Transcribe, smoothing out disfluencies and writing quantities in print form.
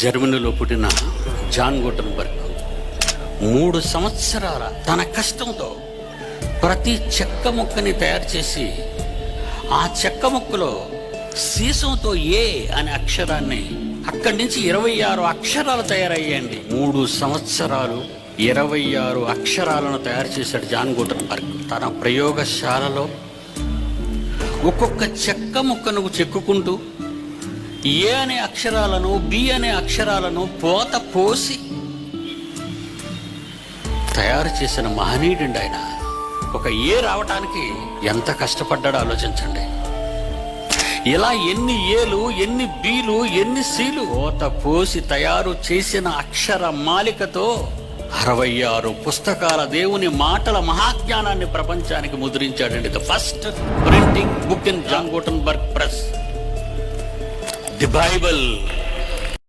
జర్మనీలో పుట్టిన John Gutenberg 3 సంవత్సరాల తన కష్టంతో ప్రతి చెక్క ముక్కని తయారు చేసి ఆ చెక్క ముక్కలో సీసంతో ఏ అనే అక్షరాన్ని అక్కడి నుంచి 26 అక్షరాలు తయారయ్యాయండి. 3 సంవత్సరాలు 26 అక్షరాలను తయారు చేశాడు జాన్ గుటెన్బర్గ్. తన ప్రయోగశాలలో ఒక్కొక్క చెక్క ముక్కను చెక్కుకుంటూ ఏ అనే అక్షరాలను బి అనే అక్షరాలను పోత పోసి తయారు చేసిన మహనీయుడండి ఆయన. ఒక ఏ రావటానికి ఎంత కష్టపడ్డాడో ఆలోచించండి. ఇలా ఎన్ని ఏలు, ఎన్ని బీలు, ఎన్ని సీలు పోత పోసి తయారు చేసిన అక్షర మాలికతో 66 పుస్తకాల దేవుని మాటల మహాజ్ఞానాన్ని ప్రపంచానికి ముద్రించాడండి. The first printing book in John Gutenberg press, the Bible.